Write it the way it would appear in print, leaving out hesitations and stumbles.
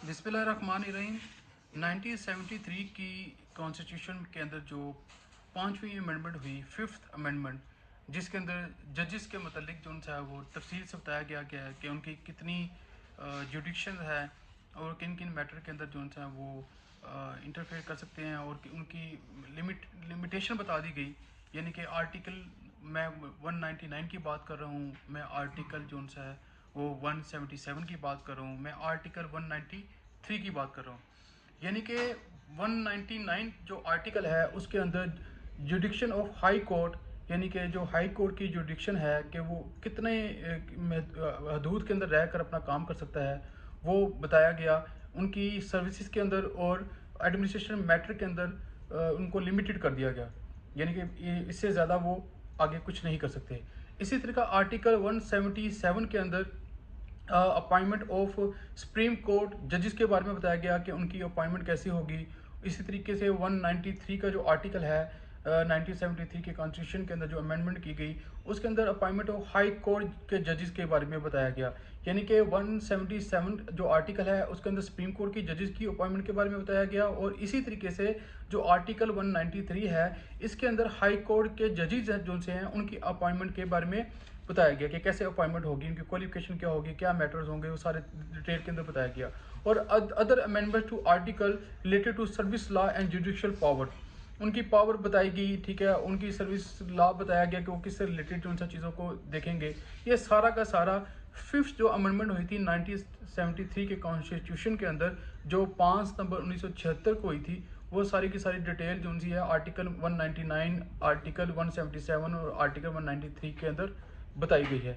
बिस्मिल्लाहिर्रहमानिर्रहीम। 1973 की कॉन्स्टिट्यूशन के अंदर जो 5वीं अमेंडमेंट हुई, फिफ्थ अमेंडमेंट, जिसके अंदर जजेस के मतलब जो उनसे है वो तफसील से बताया गया है कि उनकी कितनी जुडिक्शन है और किन किन मैटर के अंदर जो उनसे है वो इंटरफेयर कर सकते हैं, और उनकी लिमिटेशन बता दी गई। यानी कि आर्टिकल, मैं 199 की बात कर रहा हूँ, मैं आर्टिकल जो उनसे है वो 177 की बात कर रहा हूँ, मैं आर्टिकल 193 की बात कर रहा हूँ। यानी कि 199 जो आर्टिकल है उसके अंदर जुडिक्शन ऑफ हाई कोर्ट, यानी कि जो हाई कोर्ट की जुडिक्शन है कि वो कितने हदूद के अंदर रहकर अपना काम कर सकता है वो बताया गया। उनकी सर्विसेज के अंदर और एडमिनिस्ट्रेशन मैटर के अंदर उनको लिमिटेड कर दिया गया, यानी कि इससे ज़्यादा वो आगे कुछ नहीं कर सकते। इसी तरह का आर्टिकल 177 के अंदर अपॉइंटमेंट ऑफ सुप्रीम कोर्ट जजेस के बारे में बताया गया कि उनकी अपॉइंटमेंट कैसी होगी। इसी तरीके से 193 का जो आर्टिकल है 1973 के कॉन्स्टिट्यूशन के अंदर जो अमेंडमेंट की गई, उसके अंदर अपॉइंटमेंट ऑफ हाई कोर्ट के जजेस के बारे में बताया गया। यानी कि 177 जो आर्टिकल है उसके अंदर सुप्रीम कोर्ट की जजेस की अपॉइंटमेंट के बारे में बताया गया, और इसी तरीके से जो आर्टिकल 193 है इसके अंदर हाई कोर्ट के जजेस जो से हैं उनकी अपॉइंटमेंट के बारे में बताया गया कि कैसे अपॉइंटमेंट होगी, उनकी क्वालिफिकेशन क्या होगी, क्या मैटर्स होंगे, वो सारे डिटेल के अंदर बताया गया। और other amendment to article related to service law and judicial power, उनकी पावर बताई गई, ठीक है, उनकी सर्विस लॉ बताया गया कि वो किससे रिलेटेड उन सब चीज़ों को देखेंगे। ये सारा का सारा फिफ्थ जो अमेंडमेंट हुई थी 1973 के कॉन्स्टिट्यूशन के अंदर, जो 5 नवंबर 1976 को हुई थी, वो सारी की सारी डिटेल जो उनकी है आर्टिकल 199, आर्टिकल 177 और आर्टिकल 193 के अंदर बताई गई है।